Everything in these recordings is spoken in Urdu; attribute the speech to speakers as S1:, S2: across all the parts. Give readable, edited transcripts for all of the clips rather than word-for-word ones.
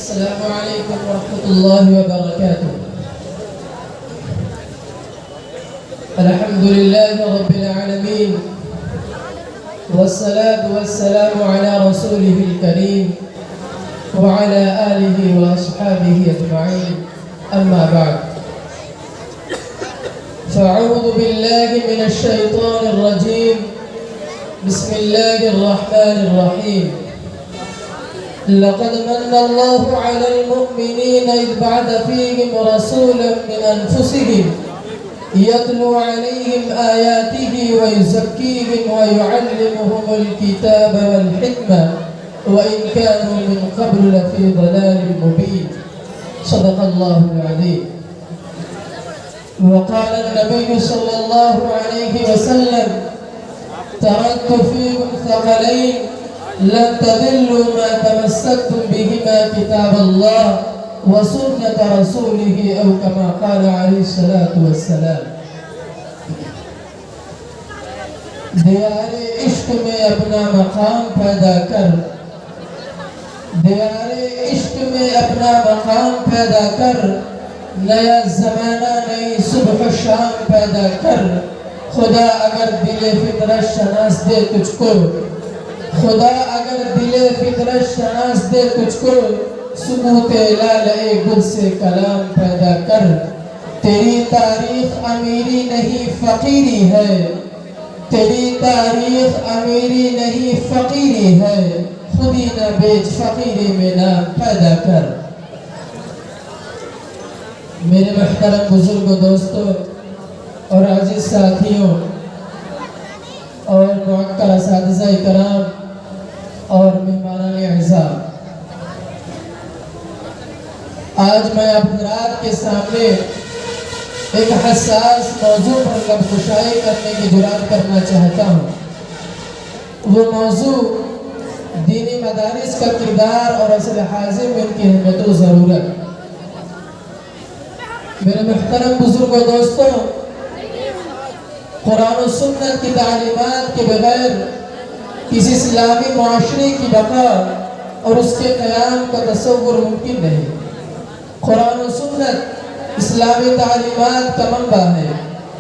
S1: السلام عليكم ورحمة الله وبركاته. الحمد لله رب العالمين، والصلاة والسلام على رسوله الكريم وعلى آله وأصحابه أجمعين، أما بعد. فأعوذ بالله من الشيطان الرجيم، بسم الله الرحمن الرحيم. لقد من الله على المؤمنين إذ بعث فيهم رسولا من أنفسهم يتلو عليهم آياته ويزكيهم ويعلمهم الكتاب والحكمة وإن كانوا من قبل لفي ضلال مبين. صدق الله العظيم. وقال النبي صلى الله عليه وسلم: تركت فيكم ثقلين لن تضلوا ما تمسكتم بهما كتاب الله وسنة رسوله أو كما قال عليه الصلاة والسلام. دیار عشق میں اپنا مقام پیدا کر، دیار عشق میں اپنا مقام پیدا کر، نیا زمانہ نئی صبح شام پیدا کر. خدا اگر دل فطرت شناس دے تجھ کو، خدا اگر دل فطرت شناس دے تجھ کو، سکوت لالے گل سے کلام پیدا کر. تیری تاریخ امیری نہیں فقیری ہے، تیری تاریخ امیری نہیں فقیری ہے. خودی نہ بیچ فقیری میں نام پیدا کر. میرے محترم بزرگ دوستوں اور عزیز ساتھیوں اور معقر اساتذہ کرام اور مہمانان اعزاز، آج میں آپ حضرات کے سامنے ایک حساس موضوع پر لب گشائی کرنے کی جرات کرنا چاہتا ہوں. وہ موضوع دینی مدارس کا کردار اور اصل حاضر میں ان کی اہمیت و ضرورت. میرے محترم بزرگ و دوستوں، قرآن و سنت کی تعلیمات کے بغیر کسی اسلامی معاشرے کی بقا اور اس کے قیام کا تصور ممکن نہیں. قرآن و سنت اسلامی تعلیمات کا منبع ہے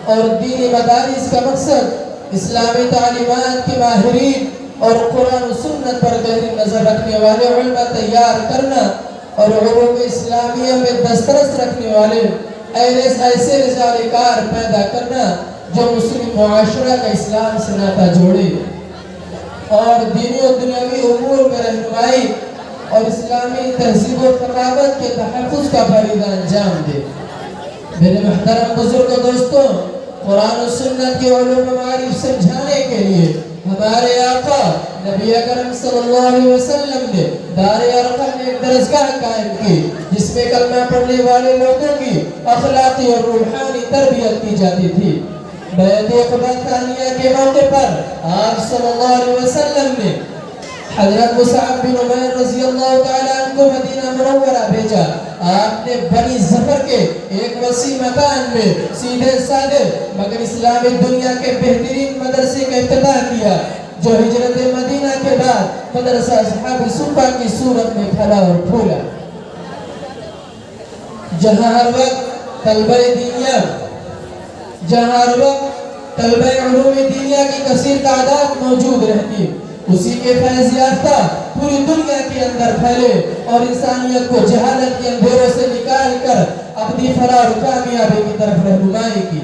S1: اور دینی مدارس کا مقصد اسلامی تعلیمات کے ماہرین اور قرآن و سنت پر گہری نظر رکھنے والے علماء تیار کرنا اور علوم اسلامیہ میں دسترس رکھنے والے ایسے رسالہ کار پیدا کرنا جو مسلم معاشرہ کا اسلام سے ناطہ جوڑے اور دینی و دنیاوی امور میں رہنمائی اور اسلامی تہذیب و ثقافت کے تحفظ کا فریضہ انجام دے. میرے محترم بزرگ و دوستوں، قرآن و سنت کے علوم و معارف سمجھانے کے لیے ہمارے آقا نبی اکرم صلی اللہ علیہ وسلم نے دار ارقم میں ایک درسگاہ قائم کی جس میں کلمہ پڑھنے والے لوگوں کی اخلاقی اور روحانی تربیت کی جاتی تھی. بیعت عقبہ ثانیہ کے موقع پر آپ صلی اللہ علیہ وسلم نے حضرت مصعب بن عمیر رضی اللہ تعالیٰ عنہ کو مدینہ منورہ بھیجا. آپ نے بنی ظفر کے ایک وسیع مکان میں سیدھے سادے مگر اسلامی دنیا کے بہترین مدرسے کا افتتاح کیا جو ہجرت مدینہ کے بعد مدرسہ اصحاب صفہ کی صورت میں پھلا اور پھولا، جہاں ہر وقت طلبہ دینیا طلبہ علوم دینیا کی کثیر تعداد موجود رہتی. اسی کے فیض یافتہ پوری دنیا کے اندر پھیلے اور انسانیت کو جہالت کے اندھیروں سے نکال کر اپنی فلاح و کامیابی کی طرف رہنمائی کی.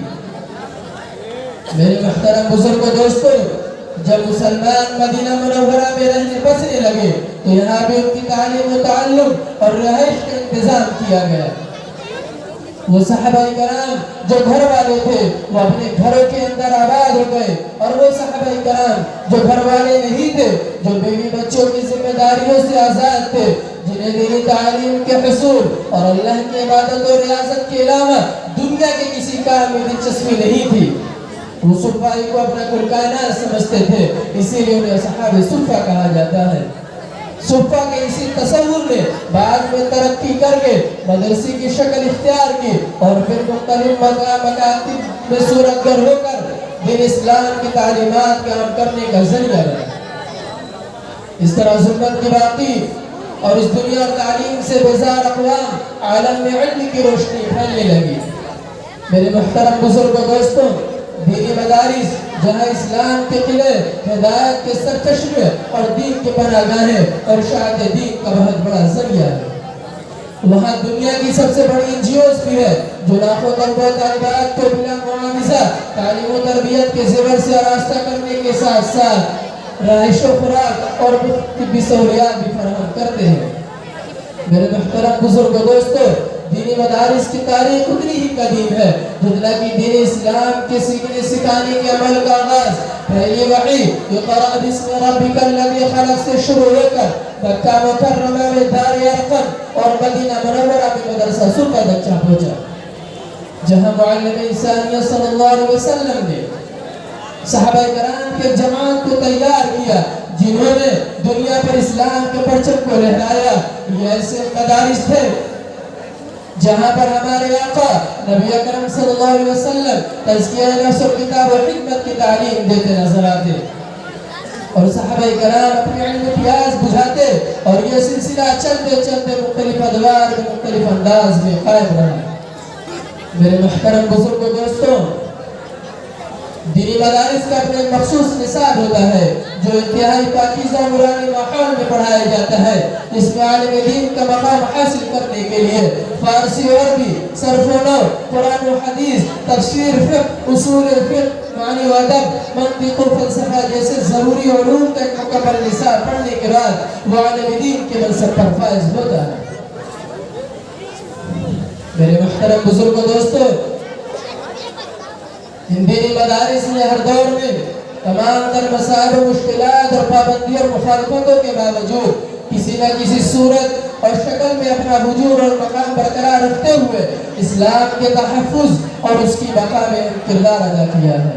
S1: میرے محترم بزرگ و دوستوں، جب مسلمان مدینہ منورہ میں رہنے بسنے لگے تو یہاں بھی ان کی تعلیم و تعلم اور رہائش کا انتظام کیا گیا. وہ صحابہ کرام جو گھر والے تھے وہ اپنے گھروں کے اندر آباد ہو گئے اور وہ صحابہ کرام جو گھر والے نہیں تھے، جو بیوی بچوں کی ذمہ داریوں سے آزاد تھے، جنہیں دینی تعلیم کے حصول اور اللہ کی عبادت و ریاضت کے علاوہ دنیا کے کسی کام میں دلچسپی نہیں تھی، وہ صفائی کو اپنا کل کائنات سمجھتے تھے. اسی لیے انہیں اصحاب صفہ کہا جاتا ہے. صفہ کے اسی تصور نے بعد میں ترقی کر کے مدرسے کی شکل اختیار کی اور پھر مختلف مکاتب میں صورت گر ہو کر دین اسلام کی تعلیمات کا عام کرنے کا ذریعہ بنا. اس طرح سنت کی باقی اور اس دنیا اور تعلیم سے بیزار اقوام عالم میں علم کی روشنی پھیلنے لگی۔ میرے محترم بزرگ و دوستوں، دینی مدارس جہاں اسلام کے قلعے، ہدایت کے سرچشمے اور دین کے پناہ گاہیں اور اشاعت دین کا بہت بڑا ذریعہ ہے، وہاں دنیا کی سب سے بڑی NGOs بھی ہے جو لاکھوں طلبہ و طالبات کو بلا معاوضہ تعلیم و تربیت کے زیور سے آراستہ کرنے کے ساتھ ساتھ رہائش و خوراک اور طبی سہولیات بھی فراہم کرتے ہیں۔ میرے محترم بزرگ و دوستو، دینی مدارس کی تاریخ اتنی ہی قدیم ہے جتنا کہ دین اسلام کے سیکھنے سکھانے کے عمل کا آغاز پہلی وحی اقرأ بسم ربک الذی خلق سے شروع ہو کر مکہ مکرمہ میں دار ارقم اور مدینہ منورہ میں مدرسہ سلطہ تک پہنچا، جہاں معلم انسانیت صلی اللہ علیہ وسلم نے صحابہ کرام کے جماعت کو تیار کیا جنہوں نے دنیا پر اسلام کے پرچم کو لہرایا۔ یہ ایسے مدارس تھے جہاں پر ہمارے آقا نبی اکرم صلی اللہ علیہ وسلم تزکیہ نفس اور کتاب و حکمت کی تعلیم دیتے نظر آتے اور صحابہ کرام اپنے علم پیاس بجھاتے، اور یہ سلسلہ چلتے چلتے مختلف ادوار میں مختلف انداز میں قائم رہا۔ میرے محترم بزرگ و دوستوں، دینی مدارس کا اپنے مخصوص نصاب ہوتا ہے جو انتہائی پاکیزہ و نورانی ماحول میں پڑھایا جاتا ہے، جس میں عالم دین کا مقام حاصل کرنے کے لیے فارسی و عربی، صرف و نحو، قرآن و حدیث، تفسیر، فقہ، اصول فقہ، معنی و ادب، منطق و فلسفہ جیسے ضروری علوم کا ایک مکمل نصاب پڑھنے کے بعد وہ عالم دین کے منصب پر فائز ہوتا ہے۔ میرے محترم بزرگ و دوستو، ان دینی مدارس نے ہر دور میں تمام تر مسائل و مشکلات اور پابندی اور مخالفتوں کے باوجود کسی نہ کسی صورت اور شکل میں اپنا وجود اور مقام برقرار رکھتے ہوئے اسلام کے تحفظ اور اس کی بقا میں کردار ادا کیا ہے۔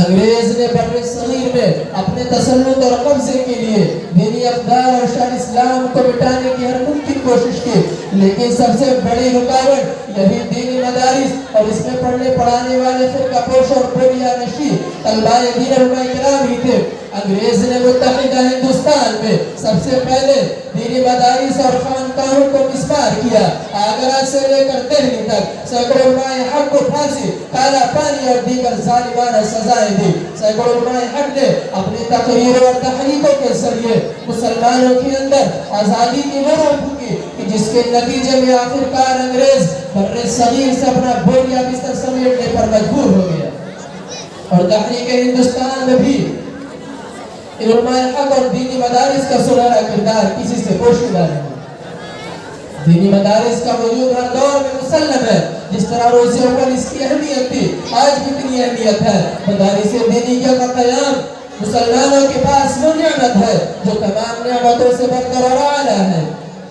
S1: انگریز نے بر صغیر میں اپنے تسلط اور قبضے کے لیے دینی اقدار اور شان اسلام کو مٹانے کی ہر ممکن کوشش کی، لیکن سب سے بڑی رکاوٹ یہی دینی مدارس اور اس میں پڑھنے پڑھانے والے فرقہ پوش اور بوریا نشی طلباء دین علماء کرام ہی تھے۔ انگریز نے متحدہ ہندوستان میں سب سے پہلے دینی مدارس اور خانقاہوں کو مسمار کیا۔ آگرہ سے لے کر دہلی تک سینکڑوں علماء حق کو پھانسی، کالا پانی اور دیگر ظالمانہ سزائیں دی۔ سینکڑوں علماء حق نے اپنی تقریروں اور تحریکوں کے ذریعے مسلمانوں کے اندر آزادی کی وہ روح پھونکی کہ جس کے نتیجے میں آخرکار انگریز بر صغیر سے اپنا بوریا بستر سمیٹنے پر مجبور ہو گیا، اور تحریک ہندوستان میں بھی علماء حق اور دینی مدارس کا سنہرا کردار کسی سے پوشیدہ نہیں۔ دینی مدارس کا وجود ہر دور میں مسلم ہے، جس طرح روز اول اس کی اہمیت تھی آج بھی اتنی اہمیت ہے۔ مدارس دینیہ کا قیام مسلمانوں کے پاس وہ نعمت ہے جو تمام نعمتوں سے برتر اور اعلیٰ ہے۔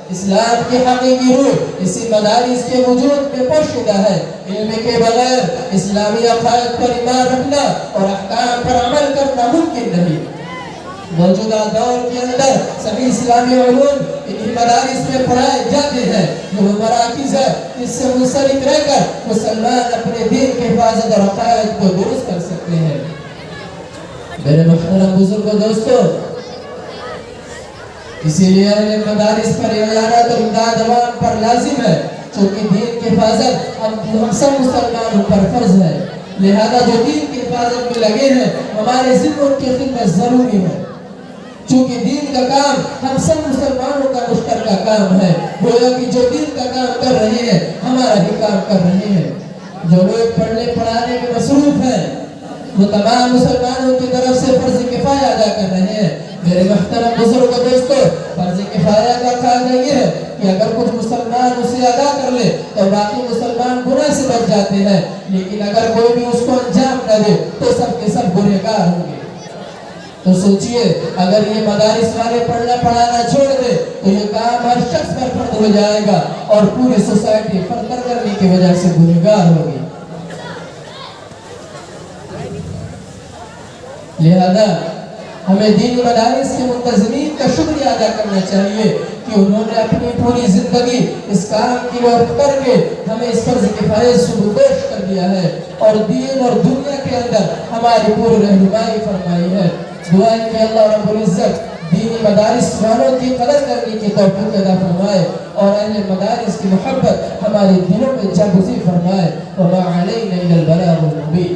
S1: اسلام کی حقیقی روح اسی مدارس کے وجود میں پوشیدہ ہے۔ علم کے بغیر اسلامی عقائد پر ایمان رکھنا اور احکام پر عمل کرنا ممکن نہیں۔ موجودہ دور کے اندر صحیح اسلامی علوم انہی مدارس میں پڑھائے جاتے ہیں، جو مراکز ہے جس سے منسلک رہ کر مسلمان اپنے دین کی حفاظت اور عقائد کو درست کر سکتے ہیں۔ میرے محترم بزرگ و دوستو، اسی لیے اہل مدارس پر اعانت اور امداد عوام پر لازم ہے، چونکہ دین کی حفاظت ہم سب مسلمانوں پر فرض ہے، لہذا جو دین کی حفاظت میں لگے ہیں ہمارے ذمہ ان کی خدمت ضروری ہے، چونکہ دین کا کام ہم سب مسلمانوں کا مشترکہ کام ہے۔ گویا کہ جو دین کا کام کر رہے ہیں ہمارا ہی کام کر رہے ہیں۔ جو لوگ پڑھنے پڑھانے میں مصروف ہیں وہ تمام مسلمانوں کی طرف سے فرض کفایہ ادا کر رہے ہیں۔ میرے محترم بزرگ و دوستو، فرض کفایہ کا قاعدہ یہ ہے کہ اگر کچھ مسلمان اسے ادا کر لے تو باقی مسلمان گناہ سے بچ جاتے ہیں، لیکن اگر کوئی بھی اس کو انجام نہ دے تو سب کے سب گنہگار ہوں گے۔ تو سوچئے، اگر یہ مدارس والے پڑھنا پڑھانا چھوڑ دے تو یہ کام ہر شخص پر فرض ہو جائے گا اور پوری سوسائٹی فرقر کرنے کی وجہ سے گنہگار ہوگی۔ لہذا ہمیں دینی مدارس کے منتظمین کا شکریہ ادا کرنا چاہیے کہ انہوں نے اپنی پوری زندگی اس کام کی وقت کر کے ہمیں اس فرض کفایت سے دوش کر دیا ہے اور دین اور دنیا کے اندر ہماری پوری رہنمائی فرمائی ہے۔ دعا ہے کہ اللہ رب العزت دینی مدارس والوں کی قدر کرنے کی توفیق عطا فرمائے اور اہل مدارس کی محبت ہمارے دلوں میں جاگزی فرمائے وما علینا الا البلاغ المبین